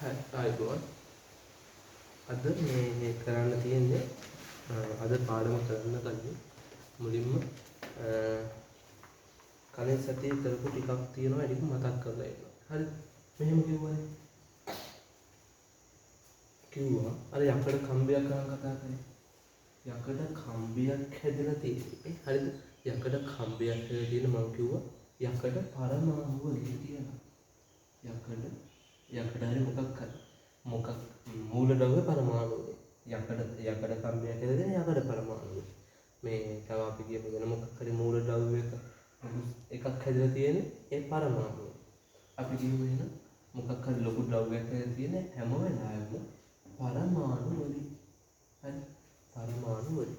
ආයිබෝන් අද මේ කරන්න තියෙන්නේ අද පාඩම කරන්න කලින් මුලින්ම කලින් සතියේ කරපු ටිකක් තියෙනවා ඒක මතක් කරලා ඉන්න. හරිද? මෙහෙම කිව්වා අර යකඩ කම්බියක් ගන්න කතා කරේ. යකඩ කම්බියක් හැදලා තියෙන්නේ. හරිද? යකඩ කම්බියක් හැදලා තියෙන මම කිව්වා යකඩ පරමාණු වලින් තියෙනවා. යකඩ හරි මොකක් මූල ද්‍රව්‍ය පරමාණු යකඩ කම්බියක් කියලා දෙන යකඩ පරමාණු මේ තව අපි කියමු වෙන මොකක් හරි මූල ද්‍රව්‍යයක එකක් හැදලා තියෙන්නේ ඒ පරමාණු අපි කියමු වෙන මොකක් හරි ලොකු ද්‍රව්‍යයක් හැදලා තියෙන හැම වෙලාවෙම පරමාණු වලින් හරි පරමාණු වලින්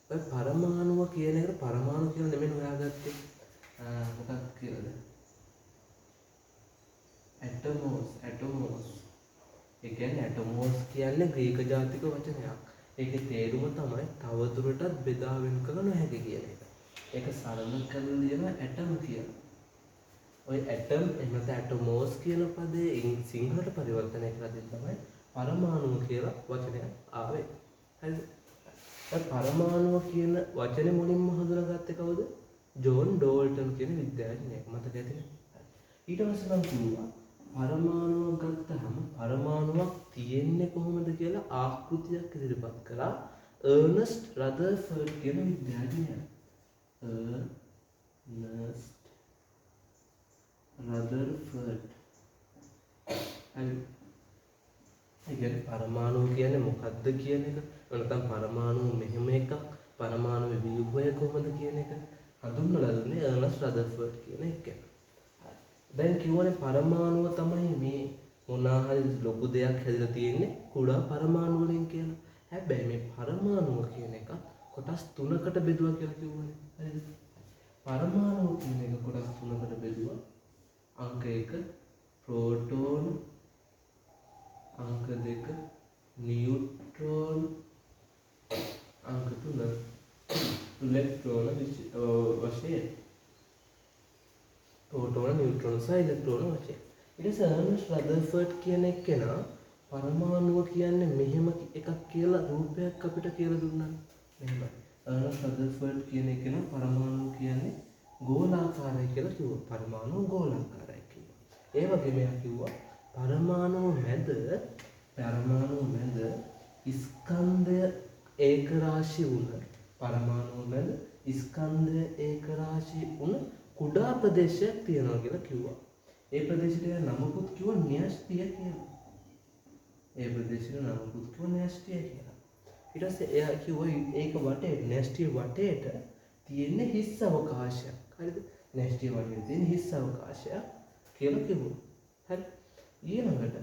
ඔය පරමාණුව කියන එකට පරමාණු කියලා නෙමෙයි හොයාගත්තේ මොකක් කියලාද ඇටොමෝස් ඒ කියන්නේ ඇටොමෝස් කියන්නේ ග්‍රීක ජාතික වචනයක්. ඒකේ තේරුම තමයි තවදුරටත් බෙදා වෙන් කළ නොහැකි කියන එක. ඒක සරල කරලා ලියනවා ඇටම් කියලා. ওই ඇටම් එහෙම නැත්නම් ඇටොමෝස් කියන පදේ සිංහලට පරිවර්තනය කරලා දෙන්න තමයි පරමාණු කියලා වචනයක් ආවේ. හරිද? ඒ පරමාණුව කියන වචනේ මුලින්ම හඳුනාගත්තේ කවුද? ජෝන් ඩෝල්ටන් කියන විද්‍යාඥයෙක්. මතක ඇතිනේ. ඊට පස්සේ මම කිව්වා පරමාණුවක් ගත්තහම පරමාණුවක් තියෙන්නේ කොහොමද කියලා ආකෘතියක් ඉදිරිපත් කළා අර්නස්ට් රදර්ෆර්ඩ් කියන විද්‍යාඥයා. Ernest Rutherford. ඒ කියන්නේ පරමාණු කියන්නේ මොකක්ද කියන එක නැත්නම් පරමාණු මෙහෙම එකක් පරමාණු ව්‍යුහය කොහොමද කියන එක හඳුන්වලා දුන්නේ අර්නස්ට් රදර්ෆර්ඩ් කියන එකෙන්. දැන් කිව්වනේ පරමාණුව තමයි මේ මොනවා හරි ලොකු දෙයක් හැදලා තියෙන්නේ කුඩා පරමාණු වලින් කියලා. හැබැයි මේ පරමාණුව කියන එක කොටස් තුනකට බෙදුවා කියලා කිව්වනේ. හරිද? පරමාණුව කියන එක කොටස් තුනකට බෙදුවා. අංක 1 ප්‍රෝටෝන, අංක 2 නියුට්‍රෝන, අංක 3 ඉලෙක්ට්‍රෝන වශයෙන්. ප්‍රෝටෝන නියුට්‍රෝන සහ ඉලෙක්ට්‍රෝන වශයෙන්. ඊට පස්සේ අර්නස්ට් රදර්ෆර්ඩ් කියන එක්කෙනා පරමාණුව කියන්නේ මෙහෙම එකක් කියලා රූපයක් අපිට කියලා දුන්නා. මෙහෙමයි. අර්නස්ට් රදර්ෆර්ඩ් කියන එක්කෙනා පරමාණුව කියන්නේ ගෝලාකාරයි කියලා කිව්වා. පරමාණුව ගෝලාකාරයි කිව්වා. ඒ වගේම එයා කිව්වා පරමාණුව මැද ස්කන්ධය ඒකරාශී වුණ පරමාණුව මැද ස්කන්ධය ඒකරාශී වුණ කුඩා ප්‍රදේශයක් තියෙනවා කියලා කිව්වා. ඒ ප්‍රදේශයට නමකුත් කිව්වා න්‍යෂ්ටිය කියලා. ඊට පස්සේ එයා කිව්වා ඒක වටේ න්‍යෂ්ටිය වටේට තියෙන හිස් අවකාශයක්. හරිද? න්‍යෂ්ටිය වටේ තියෙන හිස් අවකාශයක් කියලා කිව්වා. හරි. ඊළඟට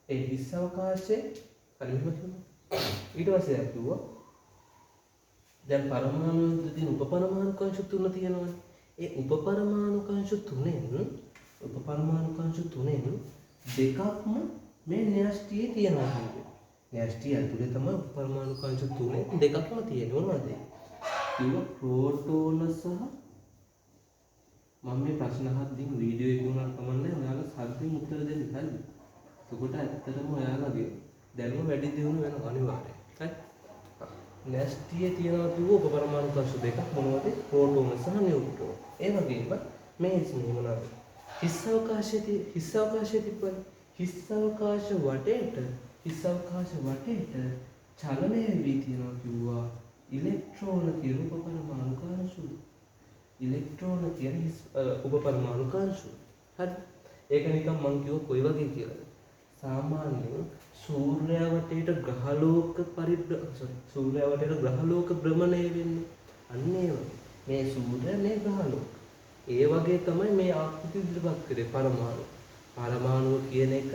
ඒ හිස් අවකාශයේ හරිම කිව්වා. ඊට පස්සේ එයා කිව්වා දැන් පරමාණු තියෙන උපපරමාණු කංශ තුන තියෙනවානේ. ඒ උපපරමාණුකාංශ තුනෙන් දෙකක්ම මේ න්‍යෂ්ටියේ තියෙනවා කියන්නේ. න්‍යෂ්ටිය ඇතුලේ තමයි උපපරමාණුකාංශ තුනේ දෙකක්ම තියෙන්නේ. මොනවද ඒ? කිව්වා ප්‍රෝටෝන සහ මම මේ ප්‍රශ්න අහද්දී වීඩියෝ එක උනත් කමන්නේ ඔයාලා සද්දෙන් උත්තර දෙන්න හරිද? එතකොට ඇත්තටම ඔයාලගේ දැනුම වැඩි දියුණු වෙනවා අනිවාර්යයෙන්. හරි? න්‍යෂ්ටියේ තියෙනවා කිව්ව උපපරමාණුකාංශ දෙකක් මොනවද? ප්‍රෝටෝන සහ නියුට්‍රෝන. ඒ වගේම මේ මොනවාද? හිස් අවකාශයේ තිබ්බනේ. හිස් අවකාශ වටේට චලනය වී තියෙනවා කිව්වා ඉලෙක්ට්‍රෝන කියන උපපරමාණුකාංශු. ඉලෙක්ට්‍රෝන කියන උපපරමාණුකාංශු. හරි. ඒක නිකන් මම කිව්ව කොයි වගේ කියලාද? සාමාන්‍යයෙන් සූර්යයා වටේට ග්‍රහලෝක භ්‍රමණය වෙන්නේ. අන්න ඒ වගේ. මේ සූර්යයා මේ ග්‍රහලෝක. ඒ වගේ තමයි මේ ආකෘති ඉදිරිපත් කරේ පරමාණු. පරමාණුව කියන එක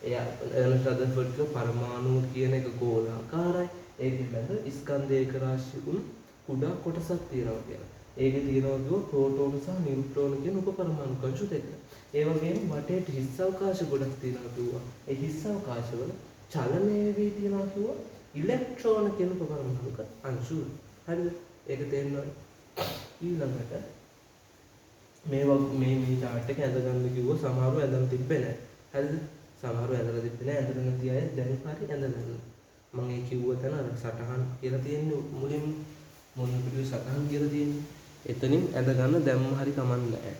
එයා අර්නස්ට් රදර්ෆර්ඩ් කියන පරමාණුව කියන එක ගෝලාකාරයි. ඒකේ මැද ස්කන්ධ ඒකරාශී වුණු කුඩා කොටසක් තියෙනවා කියලා. ඒකේ තියෙනවා කිව්ව ප්‍රෝටෝන සහ නියුට්‍රෝන කියන උපපරමාණු කංශු දෙක. ඒ වගේම වටේට හිස් අවකාශ ගොඩක් තියෙනවා කිව්වා. ඒ හිස් අවකාශවල චලනය වී තියෙනවා කිව්වා ඉලෙක්ට්‍රෝන කියන උපපරමාණුක අංශු. හරිද? ඒක තේරෙනවද? ඊළඟට මේ චාට් එක ඇඳ ගන්න කිව්ව සමහරව ඇඳන් තිබ්බේ නැහැ. හරිද? සමහරව ඇඳලා තිබ්බේ නැහැ. ඇඳලා නැති අය දැන් හරි ඇඳගන්න. මම ඒ කිව්ව තැන අර සටහන් කියලා තියෙන්නේ මුලින්ම මොන පිටුවේ සටහන් කියලා තියෙන්නේ. එතනින් ඇඳගන්න දැම්ම හරි කමන්නේ නැහැ.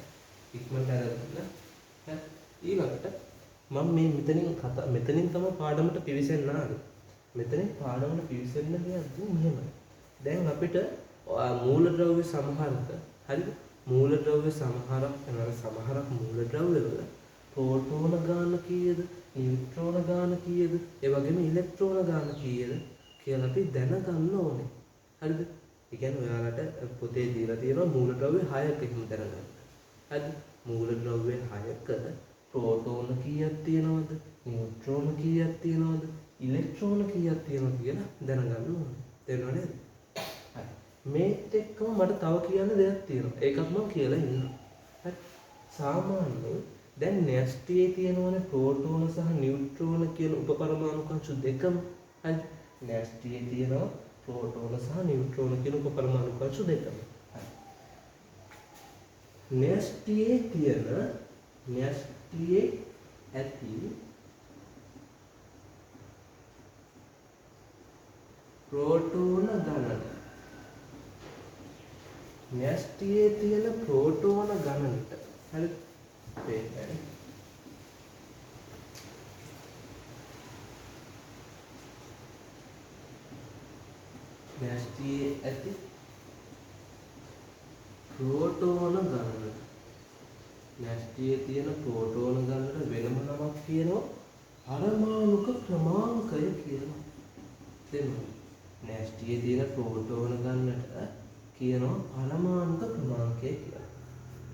ඉක්මනට ඇඳගන්න. ඊළඟට මම මේ මෙතනින් තමයි පාඩමට පිවිසෙන්න ආවේ. මෙතනින් පාඩමට පිවිසෙන්න කියන්නේ මෙහෙමයි. දැන් අපිට මූලද්‍රව්‍ය සමහරක හරිද? මූලද්‍රව්‍ය සමහරක් වෙනවා. සමහරක් මූලද්‍රව්‍ය වල ප්‍රෝටෝන ගාන කීයද? නියුට්‍රෝන ගාන කීයද? ඒ වගේම ඉලෙක්ට්‍රෝන ගාන කීයද කියලා අපි දැනගන්න ඕනේ. හරිද? ඒ කියන්නේ ඔයාලට පොතේ දීලා තියෙනවා මූලද්‍රව්‍ය 6ක් එකම දැනගන්න. හරිද? මූලද්‍රව්‍ය 6ක ප්‍රෝටෝන කීයක් තියෙනවද? නියුට්‍රෝන කීයක් තියෙනවද? ඉලෙක්ට්‍රෝන කීයක් තියෙනවද කියලා දැනගන්න ඕනේ. තේරුණා නේද? හරි. මේත් එක්කම මට තව කියන්න දෙයක් තියෙනවා. ඒකත් මම කියලා ඉන්නවා. හරි. සාමාන්‍යයෙන් දැන් න්‍යෂ්ටියේ තියෙනවනේ ප්‍රෝටෝන සහ නියුට්‍රෝන කියන උපපරමාණු කංශ දෙකම. හරි. න්‍යෂ්ටියේ තියෙනවා ප්‍රෝටෝන සහ නියුට්‍රෝන කියන උපපරමාණු කංශ දෙකම. හරි. න්‍යෂ්ටියේ ඇති ප්‍රෝටෝන ගණන. න්‍යෂ්ටියේ තියෙන ප්‍රෝටෝන ගණනට හරි පේන්නේ. න්‍යෂ්ටියේ ඇති ප්‍රෝටෝන ගණන. න්‍යෂ්ටියේ තියෙන ප්‍රෝටෝන ගණනට වෙනම නමක් කියනවා පරමාණුක ක්‍රමාංකය කියලා. තේරුණාද? න්‍යෂ්ටියේ තියෙන ප්‍රෝටෝන ගණනට කියනවා පරමාණුක ක්‍රමාංකය කියලා.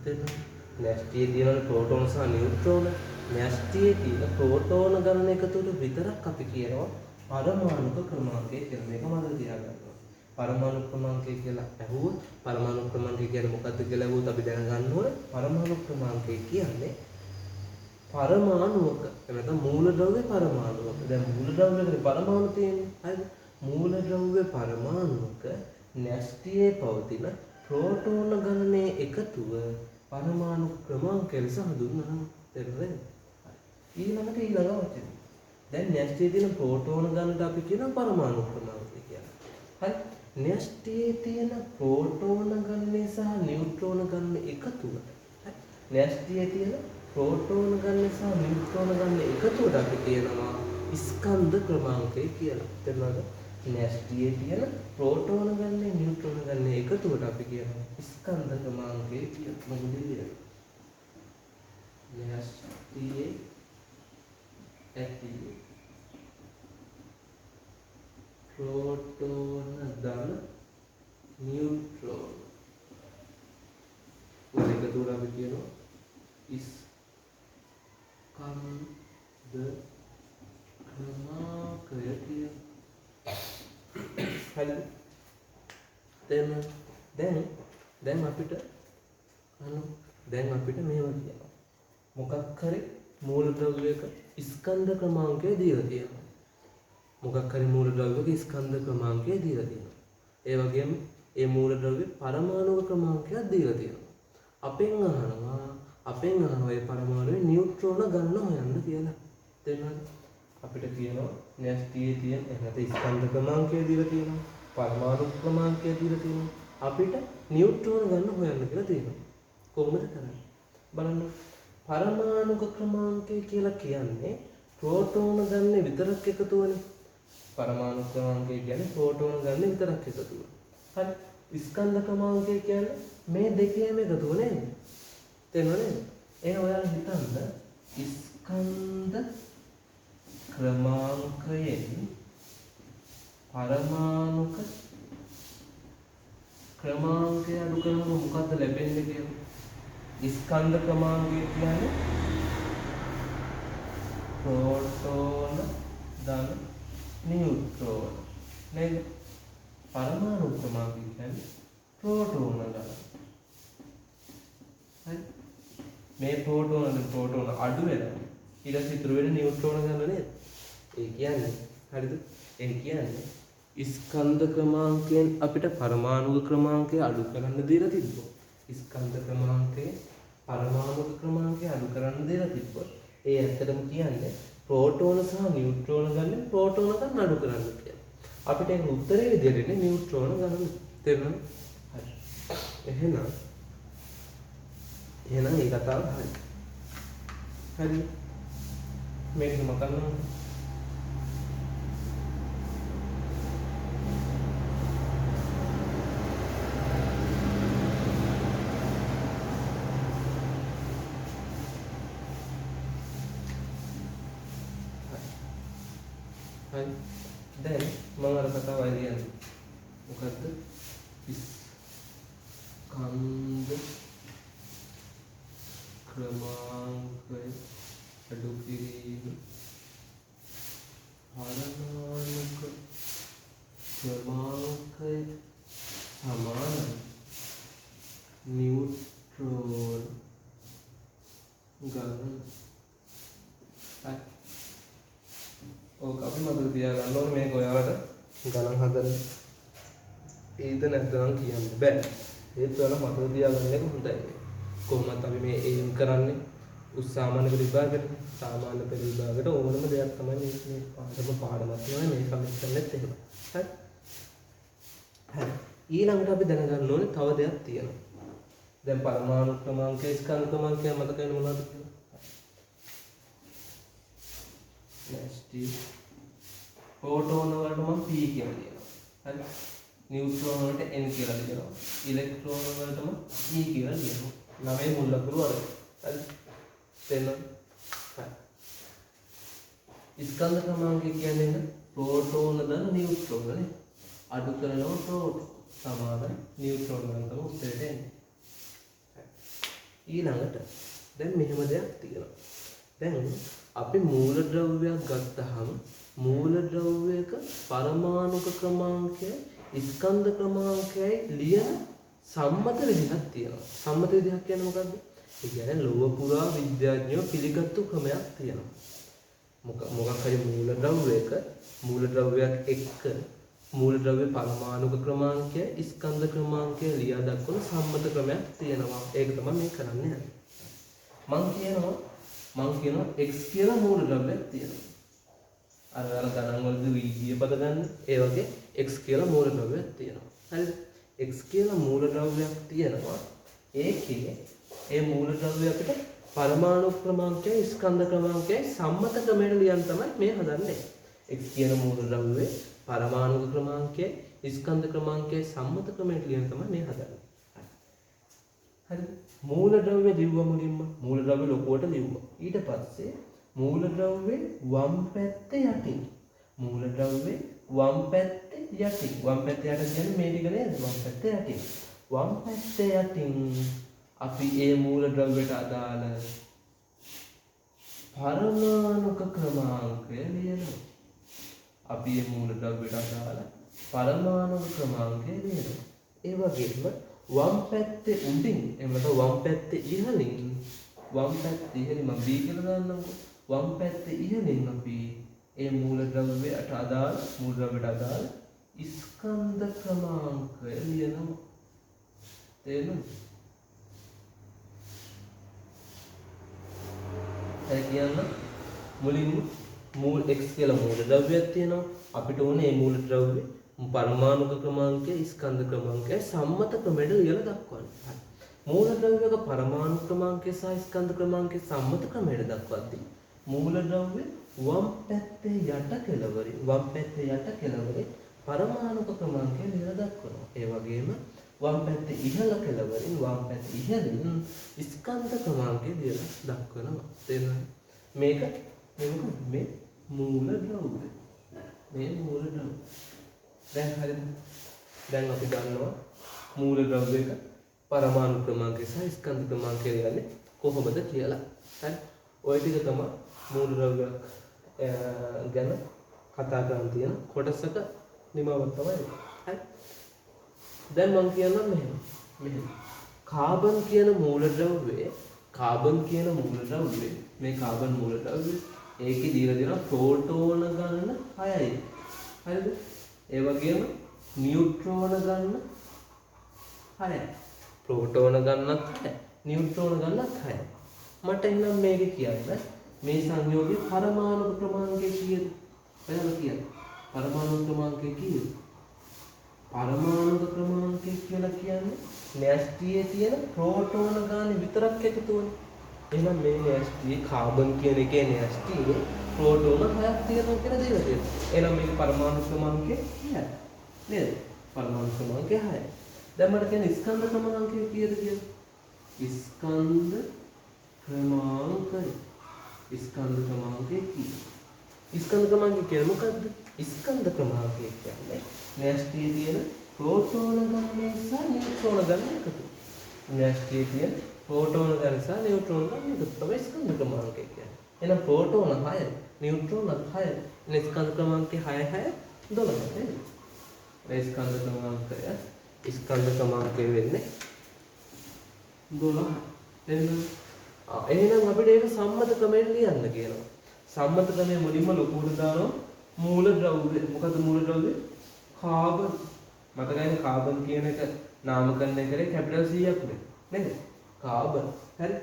තේරුණාද? න්‍යෂ්ටියේ තියෙන ප්‍රෝටෝන සහ නියුට්‍රෝන න්‍යෂ්ටියේ තියෙන ප්‍රෝටෝන ගණන එකතුවට විතරක් අපි කියනවා පරමාණුක ක්‍රමාංකය කියලා. මේක මතක තියාගන්න. පරමාණු ක්‍රමාංකය කියලා ඇහුවොත් පරමාණු ක්‍රමාංකය කියන්නේ මොකක්ද කියලා ඇහුවොත් අපි දැනගන්න ඕනේ පරමාණු ක්‍රමාංකය කියන්නේ පරමාණුවක නැත්නම් මූලද්‍රව්‍ය පරමාණුවක. දැන් මූලද්‍රව්‍යවල පරමාණු තියෙන්නේ. හරිද? මූලද්‍රව්‍ය පරමාණුවක න්‍යෂ්ටියේ පවතින ප්‍රෝටෝන ගණනයේ එකතුව පරමාණු ක්‍රමාංකය ලෙස හඳුන්වනවා. තේරුණාද? ඊළඟ වචනේ. දැන් න්‍යෂ්ටියේ තියෙන ප්‍රෝටෝන ගණනට අපි කියනවා පරමාණු ක්‍රමාංකය කියලා. හරි? න්‍යෂ්ටියේ තියෙන ප්‍රෝටෝන ගණනය සහ නියුට්‍රෝන ගණන එකතුවට. හරි? න්‍යෂ්ටියේ තියෙන ප්‍රෝටෝන ගණනය සහ නියුට්‍රෝන ගණන එකතුවට අපි කියනවා ස්කන්ධ ක්‍රමාංකය කියලා. තේරුණාද? න්‍යෂ්ටියේ තියෙන ප්‍රෝටෝන ගණනය නියුට්‍රෝන ගණන එකතුවට අපි කියනවා ස්කන්ධ ක්‍රමාංකය කියලා. මොකද කියන්නේ? න්‍යෂ්ටියේ ඇති ප්‍රෝටෝන ධන නියුට්‍රෝන ඔය එකතුවට අපි කියනවා ස්කන්ධ ක්‍රමාංකය කියලා. හරිද? දැන් අපිට මේවා කියනවා. මොකක් හරි මූලද්‍රව්‍යයක ස්කන්ධ ක්‍රමාංකය දීලා තියෙනවා. මොකක් හරි මූලද්‍රව්‍යයක ස්කන්ධ ක්‍රමාංකය දීලා තියෙනවා. ඒ වගේම ඒ මූලද්‍රව්‍ය පරමාණු ක්‍රමාංකයක් දීලා තියෙනවා. අපෙන් අහනවා ඒ පරමාණුවේ නියුට්‍රෝන ගණන හොයන්න කියලා. තේරුණාද? අපිට කියනවා න්‍යෂ්ටියේ තියෙන එහෙනම් ස්කන්ධ ක්‍රමාංකය දීලා තියෙනවා. පරමාණු ක්‍රමාංකය දීලා තියෙනවා. අපිට නියුට්‍රෝන ගණන හොයන්න කියලා තියෙනවා. කොහොමද කරන්නේ? බලන්න. පරමාණුක ක්‍රමාංකය කියලා කියන්නේ ප්‍රෝටෝන ගණන විතරක් එකතුවනේ. පරමාණු ක්‍රමාංකය කියන්නේ ප්‍රෝටෝන ගණන විතරක් එකතුව. හරි. ස්කන්ධ ක්‍රමාංකය කියන්නේ මේ දෙකේම එකතුව නේද? තේරුණා නේද? එහෙනම් ඔයාලා හිතන්න ස්කන්ධ ක්‍රමාංකයෙන් පරමාණුක ක්‍රමාංකය අඩු කරනකොට මොකද්ද ලැබෙන්නේ කියලා? ස්කන්ධ ක්‍රමාංකය කියන්නේ ප්‍රෝටෝන ධන නියුට්‍රෝන නේද? පරමාණු ක්‍රමාංකය කියන්නේ ප්‍රෝටෝන ධන. හරි? මේ ප්‍රෝටෝන අඩු වෙනවා. ඊට පස්සේ ඉතුරු වෙන නියුට්‍රෝන ගන්න නේද? ඒ කියන්නේ හරිද? ඒ කියන්නේ ස්කන්ධ ක්‍රමාංකයෙන් අපිට පරමාණු ක්‍රමාංකය අඩු කරන්න දීලා තිබ්බොත් ස්කන්ධ ක්‍රමාංකයේ පරමාණු ක්‍රමාංකය අඩු කරන්න දීලා තිබ්බොත් ඒ ඇත්තටම කියන්නේ ප්‍රෝටෝන සහ නියුට්‍රෝන ගන්න ප්‍රෝටෝන ගන්න අඩු කරන්න කියලා. අපිට ඒක උත්තරේ විදිහට ඉන්නේ නියුට්‍රෝන ගන්න. තේරුණාද? හරි. එහෙනම් ඒ කතාව හරි. හරි. මේක මොකක්ද? හරි. දැන් මම අර කතාවයි කියන්නේ. මොකද්ද? ස්කන්ධ ක්‍රමාංකය අඩු කිරීම පරමාණුක ක්‍රමාංකය සමාන නියුට්‍රෝන ගණන. ඕක අපි මතක තියාගන්න ඕනේ මේක ඔයාලට ගණන් හදන්න. ඒද නැත්නම් කියන්න බෑ. ඒත් ඔයාලා මතක තියාගන්න එක හොඳයි. කොහොමද අපි මේ එයිම් කරන්නේ? උස්සාමාන්‍ය පෙළ විභාගයට, සාමාන්‍ය පෙළ විභාගයට ඕනම දෙයක් තමයි මේ පාඩමක් නෑ මේ සම්මිශ්‍රණෙත් එහෙම. හරි. හරි. ඊළඟට අපි දැනගන්න ඕනේ තව දෙයක් තියෙනවා. දැන් පරමාණු ක්‍රමාංකය, ස්කන්ධ ක්‍රමාංකය මතක වෙන මොනවද කියලා? ප්‍රෝටෝන වලට මම P කියලා කියනවා. හරි. නියුට්‍රෝන වලට N කියලා කියනවා. ඉලෙක්ට්‍රෝන වලටම E කියලා කියනවා. නමේ මුල් ලකුණු වල. හරි. තේරෙනවද? හරි. ස්කන්ධ ක්‍රමාංකය කියන්නේ ප්‍රෝටෝන දන නියුට්‍රෝන නේ. අඩු කරනවා ප්‍රෝටෝන සමාන නියුට්‍රෝන ගන්න තමයි උත්තරේ එන්නේ. ඊළඟට දැන් මෙහෙම දෙයක් තියෙනවා. දැන් අපි මූලද්‍රව්‍යයක් ගත්තාම මූලද්‍රව්‍යයක පරමාණුක ක්‍රමාංකය ස්කන්ධ ක්‍රමාංකයයි ලියන සම්මත විදිහක් තියෙනවා. සම්මත විදිහක් කියන්නේ මොකද්ද? ඒ කියන්නේ ලෝක පුරා විද්‍යාඥයෝ පිළිගත්තු ක්‍රමයක් තියෙනවා. මොකක් හරි මූලද්‍රව්‍යයක් එක්ක මූලද්‍රව්‍ය පරමාණුක ක්‍රමාංකය ස්කන්ධ ක්‍රමාංකය ලියා දක්වන සම්මත ක්‍රමයක් තියෙනවා. ඒක තමයි මේ කරන්නේ. මම කියනවා x කියලා මූලද්‍රව්‍යයක් තියෙනවා. අර ගණන් වලදී වීර්ය පද ගන්න. ඒ වගේ x කියලා මූලද්‍රව්‍යයක් තියෙනවා. හරිද? x කියලා මූලද්‍රව්‍යයක් තියෙනවා. ඒකේ ඒ මූලද්‍රව්‍ය අපිට පරමාණු ක්‍රමාංකයයි ස්කන්ධ ක්‍රමාංකයයි සම්මත ක්‍රමයට ලියන්න තමයි මේ හදන්නේ. x කියන මූලද්‍රව්‍යයේ පරමාණු ක්‍රමාංකයයි ස්කන්ධ ක්‍රමාංකයයි සම්මත ක්‍රමයට ලියන්න තමයි මේ හදන්නේ. හරිද? මූලද්‍රව්‍ය ලිව්ව මුලින්ම මූලද්‍රව්‍ය ලොකුවට ලිව්වා. ඊට පස්සේ මූලද්‍රව්‍යේ වම් පැත්තේ යටින් මූලද්‍රව්‍යේ වම් පැත්තේ යටින් කියන්නේ මේ ටික නේද? වම් පැත්තේ යටින් අපි ඒ මූලද්‍රව්‍යයට අදාළ පරමාණුක ක්‍රමාංකය ලියනවා. අපි මේ මූලද්‍රව්‍යයට අදාළ පරමාණුක ක්‍රමාංකය ලියනවා. ඒ වගේම වම් පැත්තේ උඩින් එහෙම නැත්නම් වම් පැත්තේ ඉහළින් මම B කියලා දාන්නම්කෝ. වම් පැත්තේ ඉහළින් අපි ඒ මූලද්‍රව්‍යයට අදාළ ස්කන්ධ ක්‍රමාංකය ලියනවා. තේරුණාද? ඒ කියන්නේ මුලින්ම x කියලා මූලද්‍රව්‍යයක් තියෙනවා. අපිට ඕනේ මේ මූලද්‍රව්‍ය පරමාණුක ක්‍රමාංකය ස්කන්ධ ක්‍රමාංකය සම්මත ක්‍රමයට ලියලා දක්වන්න. හරි. මූලද්‍රව්‍යක පරමාණු ක්‍රමාංකය සහ ස්කන්ධ ක්‍රමාංකය සම්මත ක්‍රමයට දක්වද්දී මූලද්‍රව්‍ය වම් පැත්තේ යට කෙළවරේ පරමාණුක ක්‍රමාංකය ලියලා දක්වනවා. ඒ වගේම වම් පැත්තේ ඉහළ කෙළවරින් ඉහළින් ස්කන්ධ ක්‍රමාංකය ලියලා දක්වනවා. තේරුණාද? මේක මේ මූලද්‍රව්‍ය. දැන් හරිද? දැන් අපි දන්නවා මූලද්‍රව්‍යයක පරමාණු ක්‍රමාංකය සහ ස්කන්ධ ක්‍රමාංකය ලියන්නේ කොහොමද කියලා. හරි. ඔය ටික තමයි මූලද්‍රව්‍යයක් ගැන කතා කරන් තියෙන කොටසක නිමාවක් තමයි. හරි. දැන් මම කියන්නම් මෙහෙම. කාබන් කියන මූලද්‍රව්‍යයේ මේ කාබන් මූලද්‍රව්‍ය ඒකේ දීලා දෙනවා ප්‍රෝටෝන ගණන 6යි. හරිද? ඒ වගේම නියුට්‍රෝන ගණන 6යි. ප්‍රෝටෝන ගණනත් 6යි. නියුට්‍රෝන ගණනත් 6යි. මට එහෙනම් මේක කියන්න මේ සංයෝගයේ පරමාණු ක්‍රමාංකය කීයද? ඔයාලා කියන්න. පරමාණු ක්‍රමාංකය කීයද? පරමාණු ක්‍රමාංකය කියලා කියන්නේ න්‍යෂ්ටියේ තියෙන ප්‍රෝටෝන ගාන විතරක් එකතු වෙන. එහෙනම් මේ න්‍යෂ්ටියේ කාබන් කියන එකේ න්‍යෂ්ටියේ ප්‍රෝටෝන 6ක් තියෙනවා කියලා දෙලා තියෙනවා. එහෙනම් මේක පරමාණු ක්‍රමාංකය 6යි. නේද? පරමාණු ක්‍රමාංකය 6යි. දැන් මට කියන්න ස්කන්ධ ක්‍රමාංකය කීයද කියලා? ස්කන්ධ ක්‍රමාංකය. ස්කන්ධ ක්‍රමාංකය කීයද? ස්කන්ධ ක්‍රමාංකය කියන්නේ මොකද්ද? ස්කන්ධ ක්‍රමාංකය කියන්නේ න්‍යෂ්ටියේ තියෙන ප්‍රෝටෝන ගණනය සහ නියුට්‍රෝන ගණනය එකතු. න්‍යෂ්ටියේ තියෙන ප්‍රෝටෝන ගණනය සහ නියුට්‍රෝන ගණනය එකතු තමයි ස්කන්ධ ක්‍රමාංකය කියන්නේ. එහෙනම් ප්‍රෝටෝන 6, නියුට්‍රෝන 6. එන ස්කන්ධ ක්‍රමාංකය 6 6 12 නේද? ඒ ස්කන්ධ ක්‍රමාංකය වෙන්නේ 12. එහෙනම් අපිට ඒක සම්මත ක්‍රමයෙන් ලියන්න කියනවා. සම්මත ක්‍රමය මුලින්ම ලොකුවට දානවා මූල ද්‍රව්‍ය. මොකද මූල ද්‍රව්‍ය? කාබන්. මතකයිනේ කාබන් කියන එක නාමකරණය කරේ කැපිටල් C අකුරෙන්. නේද? කාබන්. හරි.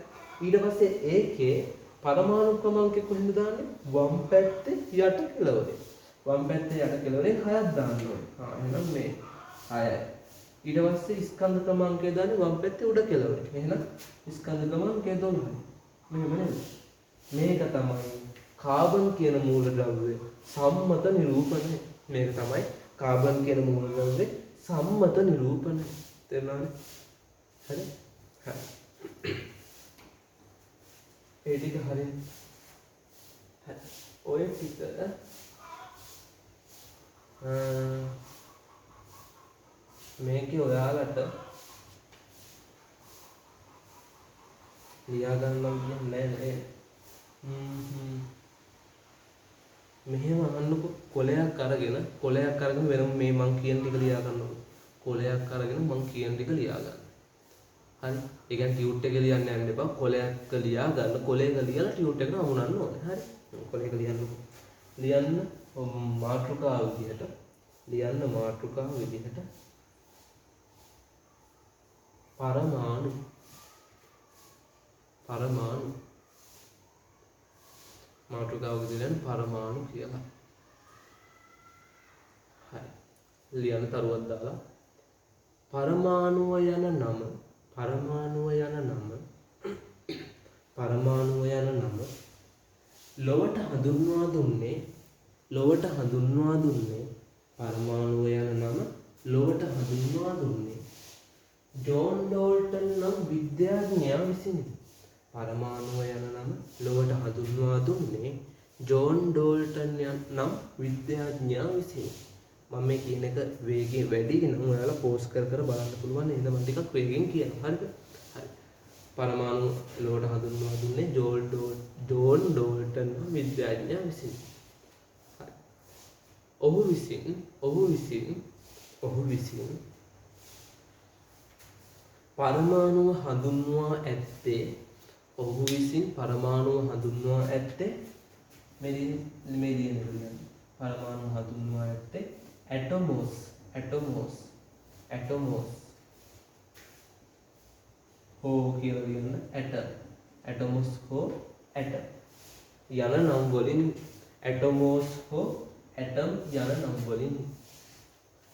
ඊට පස්සේ ඒකේ පරමාණු ක්‍රමාංකය කොහෙන්ද දාන්නේ? වම් පැත්තේ යට කෙළවරේ. වම් පැත්තේ යට කෙළවරේ 6ක් දාන්න ඕනේ. එහෙනම් මේ 6යි. ඊට පස්සේ ස්කන්ධ ක්‍රමාංකය දාන්නේ වම් පැත්තේ උඩ කෙළවරේ. එහෙනම් ස්කන්ධ ක්‍රමාංකය 12යි. මෙහෙම නේද? මේක තමයි කාබන් කියන මූල ද්‍රව්‍ය සම්මත නිරූපණය. මේක තමයි කාබන් කියන මූල ද්‍රව්‍ය සම්මත නිරූපණය. තේරුණානේ? හරි? හරි. ඒ ටික හරියට හරි. ඔය ටික මේකේ ඔයාලට ලියා ගන්නවා කියන්නේ නැහැ නේද? මෙහෙම අහන්නකො කොලයක් අරගෙන වෙනම මේ මං කියන ටික ලියා ගන්නවා. කොලයක් අරගෙන මං කියන ටික ලියා ගන්න. හරි. ඒ කියන්නේ ටියුට් එක ලියන්න යන්න එපා. කොලයක් ලියා ගන්න. කොලයක ලියලා ටියුට් එකට අමුණන්න ඕනේ. හරි. කොලයක ලියන්නකො. ලියන්න මාතෘකාව විදිහට පරමාණු මාතෘකාව විදිහට පරමාණු කියලා. හරි. ලියන්න තරුවක් දාලා පරමාණුව යන නම ලොවට හඳුන්වා දුන්නේ පරමාණුව යන නම ලොවට හඳුන්වා දුන්නේ ජෝන් ඩෝල්ටන් නම් විද්‍යාඥයා විසිනි. පරමාණුව යන නම ලොවට හඳුන්වා දුන්නේ ජෝන් ඩෝල්ටන් නම් විද්‍යාඥයා විසිනි. මම මේ කියන එක වේගයෙන් වැඩි නම් ඔයාලා පෝස් කර බලන්න පුළුවන්. එහෙනම් මම ටිකක් වේගෙන් කියනවා. හරිද? හරි. පරමාණු ලොවට හඳුන්වා දුන්නේ ජෝන් ඩෝල්ටන් නම් විද්‍යාඥයා විසිනි. හරි. ඔහු විසින් පරමාණුව හඳුන්වා ඇත්තේ පරමාණු හඳුන්වා ඇත්තේ ඇටොමෝස් හෝ කියලා ලියන්න ඇටොමෝස් හෝ ඇටම් යන නම් වලින්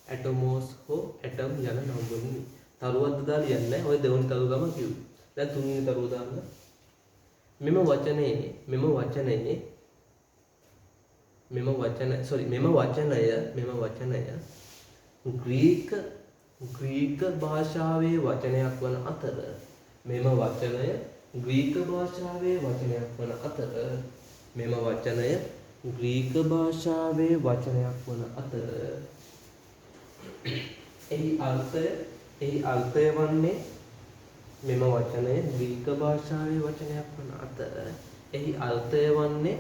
ඇටොමෝස් හෝ ඇටම් යන නම් වලින් තරුවක්ද දාලා ලියන්නේ. ඔය දෙවෙනි තරුව ගම කිව්වේ. දැන් තුන්වෙනි තරුව දාන්න. මෙම වචනය ග්‍රීක භාෂාවේ වචනයක් වන අතර මෙම වචනය ග්‍රීක භාෂාවේ වචනයක් වන අතර එහි අර්ථය වන්නේ මෙම වචනය ග්‍රීක භාෂාවේ වචනයක් වන අතර එහි අර්ථය වන්නේ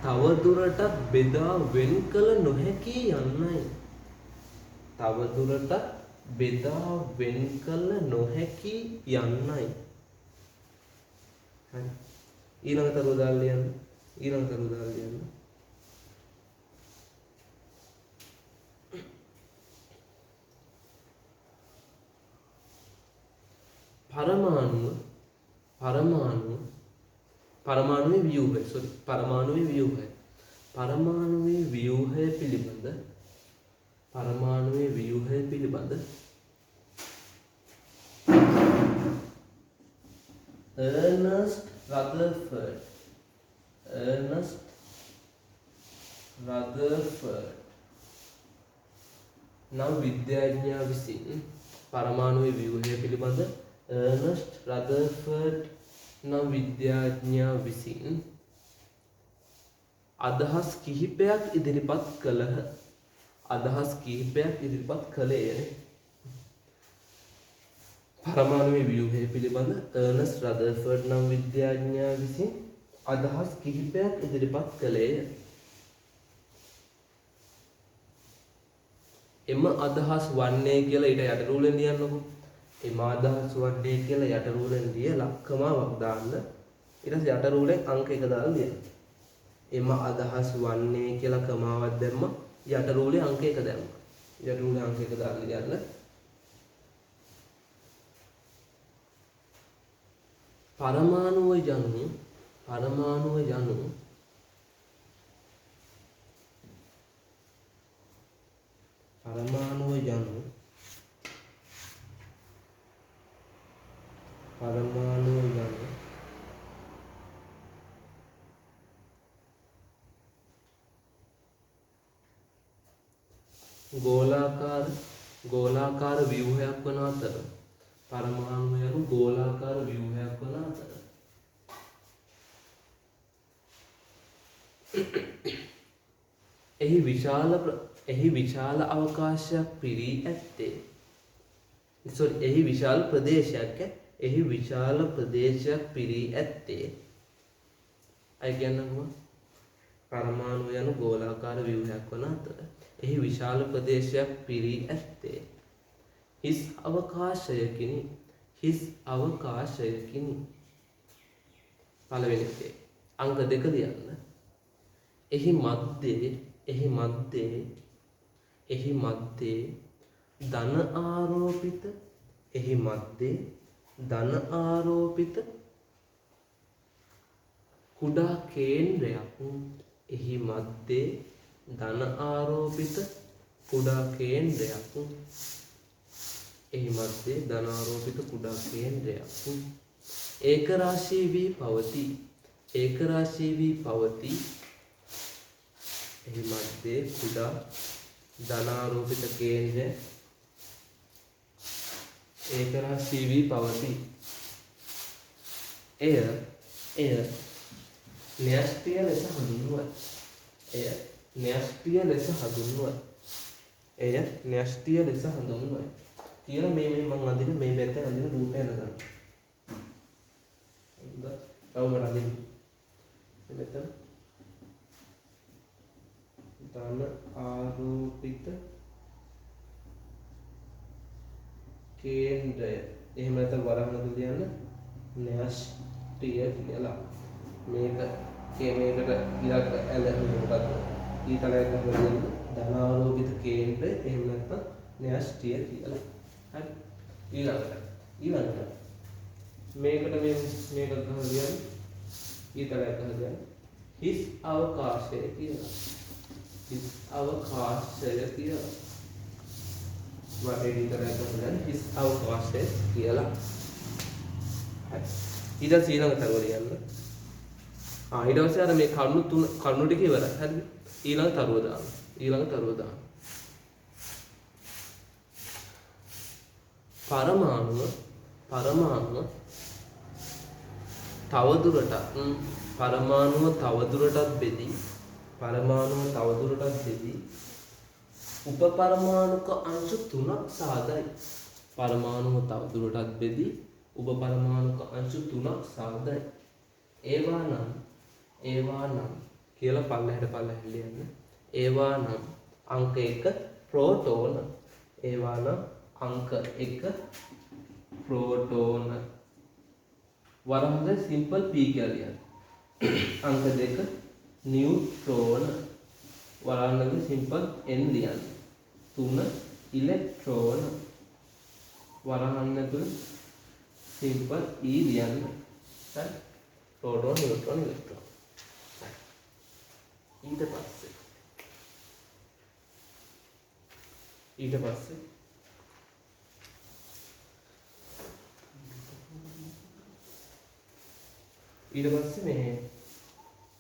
තවදුරටත් බෙදා වෙන් කළ නොහැකි යන්නයි. හරි. ඊළඟ තරුව දාලා ලියන්න. පරමාණුව පරමාණුවේ ව්‍යුහය පරමාණුවේ ව්‍යුහය පිළිබඳ Ernest Rutherford නම් විද්‍යාඥයා විසින් පරමාණුවේ ව්‍යුහය පිළිබඳ Ernest Rutherford නම් විද්‍යාඥයා විසින් අදහස් කිහිපයක් ඉදිරිපත් කළේය. පරමාණුවේ ව්‍යුහය පිළිබඳ Ernest Rutherford නම් විද්‍යාඥයා විසින් අදහස් කිහිපයක් ඉදිරිපත් කළේය. එම අදහස් වන්නේ කියලා ඊට යටරූලෙන් ලියන්නකො. එම අදහස් වන්නේ කියලා යටරූලෙන් ලියලා කමාවක් දාන්න. ඊට පස්සේ යටරූලෙන් අංක 1 දාලා ලියන්න. එම අදහස් වන්නේ කියලා කමාවක් දැම්ම යටරූලේ අංක 1 දැම්ම. යටරූලේ අංක 1 දාලා ලියන්න. පරමාණුව යනු ගෝලාකාර ව්‍යුහයක් වන අතර එහි විශාල අවකාශයක් පිරී ඇත්තේ. එහි විශාල ප්‍රදේශයක් පිරී ඇත්තේ. අය කියන්නකෝ පරමාණු යනු ගෝලාකාර ව්‍යුහයක් වන අතර එහි විශාල ප්‍රදේශයක් පිරී ඇත්තේ හිස් අවකාශයකිනි. පළවෙනි දේ අංක 2 ලියන්න. එහි මැද්දේ ධන ආරෝපිත කුඩා කේන්ද්‍රයක්. ඒකරාශී වී පවතී. එහි මැද්දේ කුඩා ධනාරෝපිත කේන්ද්‍රය ඒකරාශී වී පවතී. එය න්‍යෂ්ටිය ලෙස හඳුන්වයි. කියලා මේ මම අඳින මේ පැත්තෙන් අඳින රූපය නගන්න. තවම අඳින්න. මෙතන ධන ආරෝපිත කේන්ද්‍රය. එහෙම නැත්නම් වරහනක ලියන්න න්‍යෂ්ටිය කියලා. මේකට ඉලක්ක ඇලෙන්නේ මොකක්ද? ඊතලයක් ගන්න ධන ආරෝපිත කේන්ද්‍රය. එහෙම නැත්නම් න්‍යෂ්ටිය කියලා. හරි. ඊළඟට මේකට මේක ගහලා ලියන්න. ඊතලයක් ගහලා හිස් අවකාශය කියලා. වටේ ඊතලයක් ගහලා හිස් අවකාශය කියලා. හරි. ඊට ඊළඟ තරුව ලියන්න. ඊට පස්සේ අර මේ කරුණු ටික ඉවරයි. හරිද? ඊළඟ තරුව දාන්න. පරමාණුව තවදුරටත් බෙදී උපපරමාණුක අංශු 3ක් සාදයි. ඒවා නම් කියලා පල්ලෙහාට ලියන්න. ඒවා නම් අංක 1 ප්‍රෝටෝන. වරහද සිම්පල් P කියලා ලියන්න. අංක 2 නියුට්‍රෝන. වරහනක සිම්පල් N ලියන්න. 3 ඉලෙක්ට්‍රෝන. වරහනක සිම්පල් E ලියන්න. හරි. ප්‍රෝටෝන නියුට්‍රෝන ඉලෙක්ට්‍රෝන. ඊට පස්සේ මේ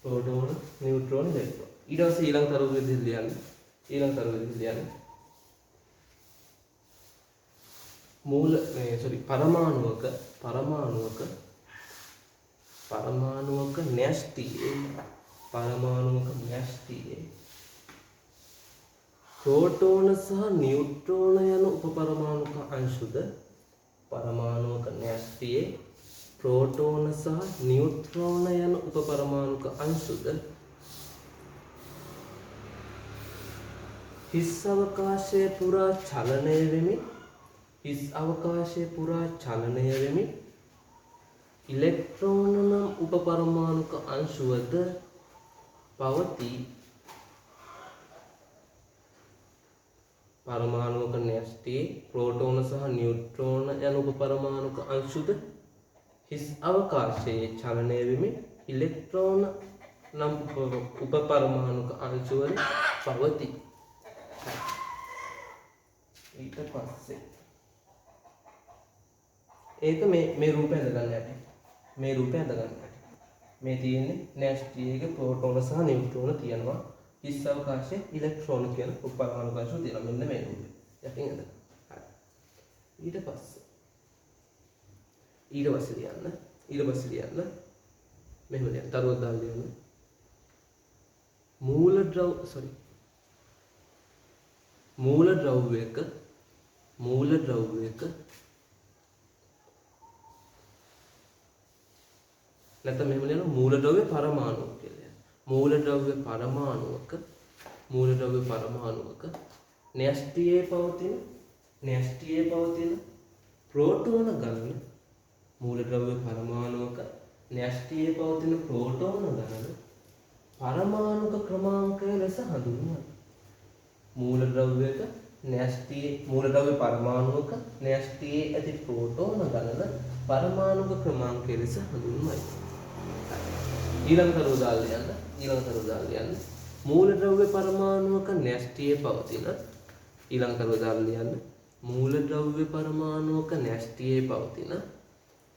ප්‍රෝටෝන නියුට්‍රෝන ඉලෙක්ට්‍රෝන. ඊට පස්සේ ඊළඟ තරුව විදිහට ලියන්න. පරමාණුවක න්‍යෂ්ටියේ ප්‍රෝටෝන සහ නියුට්‍රෝන යන උපපරමාණුක අංශුද පරමාණුවක න්‍යෂ්ටියේ ප්‍රෝටෝන සහ නියුට්‍රෝන යන උපපරමාණුක අංශුද හිස් අවකාශයේ පුරා චලනය වෙමින් ඉලෙක්ට්‍රෝන නම් උපපරමාණුක අංශුවද පවතී. පරමාණුක න්‍යෂ්ටියේ ප්‍රෝටෝන සහ නියුට්‍රෝන යන උපපරමාණුක අංශුද හිස් අවකාශයේ චලනය වෙමින් ඉලෙක්ට්‍රෝන නම් උපපරමාණුක අංශුවද පවතී. ඊට පස්සේ ඒක මේ රූපය හදගන්න යටි. මේ තියෙන්නේ න්‍යෂ්ටියේක ප්‍රෝටෝන සහ නියුට්‍රෝන තියෙනවා. හිස් අවකාශයේ ඉලෙක්ට්‍රෝන කියන උපපරමාණු අංශු තියෙනවා. මෙන්න මේ රූපය. යටින් හදගන්න. හරි. ඊට පස්සේ ලියන්න. මෙහෙම ලියන්න. තරුවක් දාලා ලියන්න. මූල ද්‍රව්‍යයක නැත්නම් මෙහෙම ලියන මූලද්‍රව්‍ය පරමාණුව කියලා. මූලද්‍රව්‍ය පරමාණුවක න්‍යෂ්ටියේ පවතින ප්‍රෝටෝන ගණන මූලද්‍රව්‍ය පරමාණුවක න්‍යෂ්ටියේ පවතින ප්‍රෝටෝන ගණන පරමාණුක ක්‍රමාංකය ලෙස හඳුන්වනවා. මූලද්‍රව්‍ය පරමාණුවක න්‍යෂ්ටියේ ඇති ප්‍රෝටෝන ගණන පරමාණුක ක්‍රමාංකය ලෙස හඳුන්වයි. ඊළඟ තරුව දාලා ලියන්න. මූලද්‍රව්‍ය පරමාණුවක න්‍යෂ්ටියේ පවතින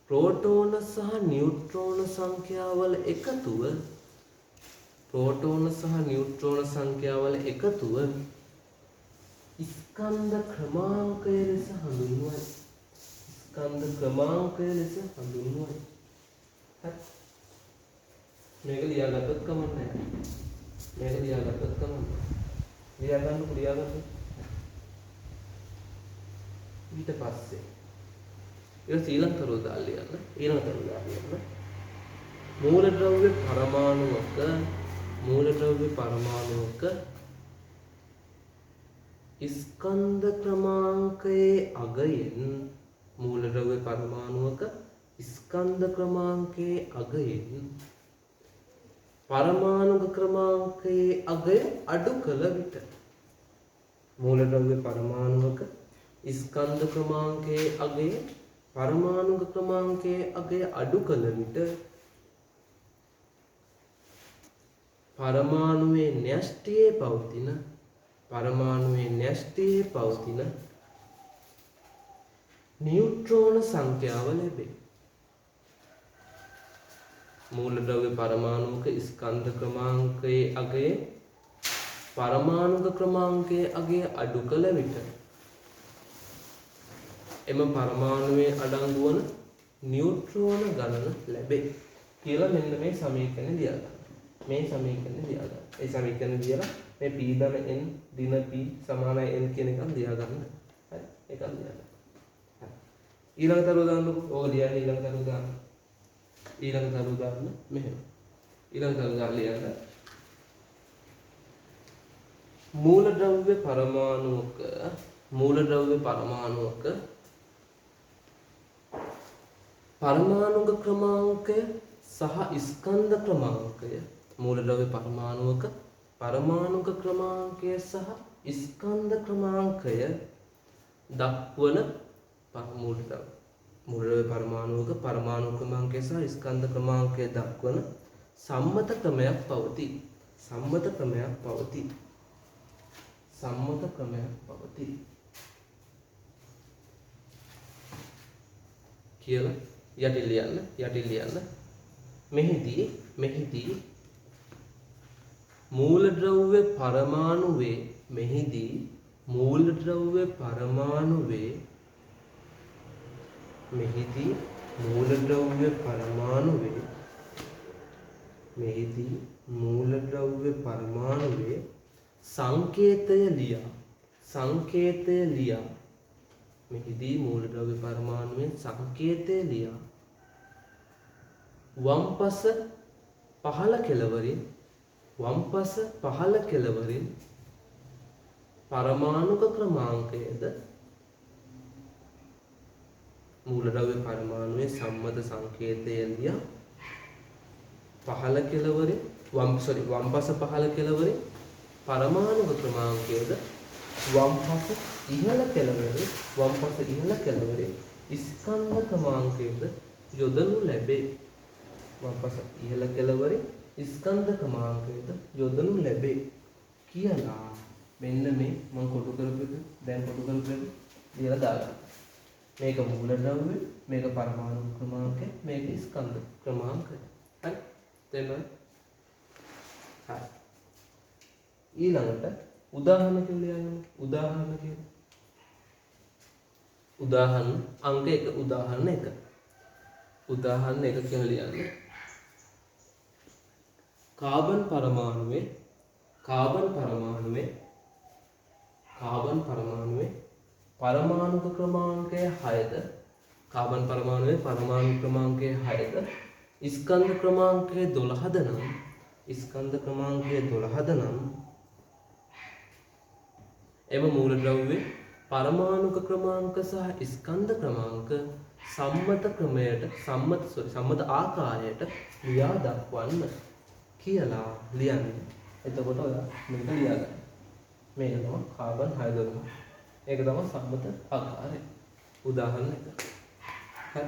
ප්‍රෝටෝන සහ නියුට්‍රෝන සංඛ්‍යාවල එකතුව ස්කන්ධ ක්‍රමාංකය ලෙස හඳුන්වයි. මේක ලියාගත්තොත් කමක් නැහැ. ලියාගන්න. ඊට පස්සේ ඊළඟ තරුව දාලා ලියන්න. මූලද්‍රව්‍ය පරමාණුවක ස්කන්ධ ක්‍රමාංකයේ අගයෙන් පරමාණුක ක්‍රමාංකයේ අගය අඩු කළ විට මූලද්‍රව්‍ය පරමාණුවක ස්කන්ධ ක්‍රමාංකයේ අගය පරමාණුක ක්‍රමාංකයේ අගය අඩු කළ විට පරමාණුවේ න්‍යෂ්ටියේ පවතින නියුට්‍රෝන සංඛ්‍යාව ලැබේ. මූලද්‍රව්‍ය පරමාණුක ස්කන්ධ ක්‍රමාංකයේ අගය පරමාණුක ක්‍රමාංකයේ අගය අඩු කළ විට එම පරමාණුවේ අඩංගු වන නියුට්‍රෝන ගණන ලැබේ කියලා මෙන්න මේ සමීකරණය ලියගන්න. ඒ සමීකරණය ලියලා මේ p ධන n දින p සමානයි n කියන එකක් ලියාගන්න. හරි. ඒකක් ලියන්න. හරි. ඊළඟ තරුව දාන්නකො. ඕක ලියන්න ඊළඟ තරුව දාන්න. මෙහෙම. ඊළඟ තරුව දාලා ලියන්න. මූලද්‍රව්‍ය පරමාණුක පරමාණුක ක්‍රමාංකය සහ ස්කන්ධ ක්‍රමාංකය මූලද්‍රව්‍ය පරමාණුක පරමාණුක ක්‍රමාංකය සහ ස්කන්ධ ක්‍රමාංකය දක්වන මූලද්‍රව්‍ය මූලද්‍රව්‍ය පරමාණුක පරමාණු ක්‍රමාංකය සහ ස්කන්ධ ක්‍රමාංකය දක්වන සම්මත ක්‍රමයක් පවතී. සම්මත ක්‍රමයක් පවතී. සම්මත ක්‍රමයක් පවතී කියලා යටින් ලියන්න. මෙහිදී මූලද්‍රව්‍ය පරමාණුවේ මූලද්‍රව්‍ය පරමාණුවේ සංකේතය ලියා මෙහිදී මූලද්‍රව්‍ය පරමාණුවේ සංකේතය ලියා වම්පස පහළ කෙළවරින් පරමාණුක ක්‍රමාංකයද මූලද්‍රව්‍ය පරමාණුවේ සම්මත සංකේතය ලියා වම්පස පහළ කෙළවරින් පරමාණුක ක්‍රමාංකයද වම්පස ඉහළ කෙළවරින් ස්කන්ධ ක්‍රමාංකයද යොදනු ලැබේ. වම්පස ඉහළ කෙළවරින් ස්කන්ධ ක්‍රමාංකයද යොදනු ලැබේ කියලා මෙන්න මේ මම කොටු කරපු එක දැන් කොටු කරපු එක ලියලා දාගන්න. මේක මූලද්‍රව්‍ය, මේක පරමාණු ක්‍රමාංකය, මේක ස්කන්ධ ක්‍රමාංකය. හරි? තේරුණාද? හරි. ඊළඟට උදාහරණ කියලා ලියන්න. උදාහරණ අංක 1 උදාහරණ 1 කියලා ලියන්න. කාබන් පරමාණුවේ පරමාණුක ක්‍රමාංකය 6ද ස්කන්ධ ක්‍රමාංකය 12ද නම් එම මූලද්‍රව්‍ය පරමාණුක ක්‍රමාංක සහ ස්කන්ධ ක්‍රමාංක සම්මත ආකාරයට ලියා දක්වන්න කියලා ලියන්න. එතකොට ඔයා මේක ලියාගන්න. මේක තමයි කාබන් හයිඩ්‍රෝජන්. ඒක තමයි සම්මත ආකාරය. උදාහරණ 1. හරි.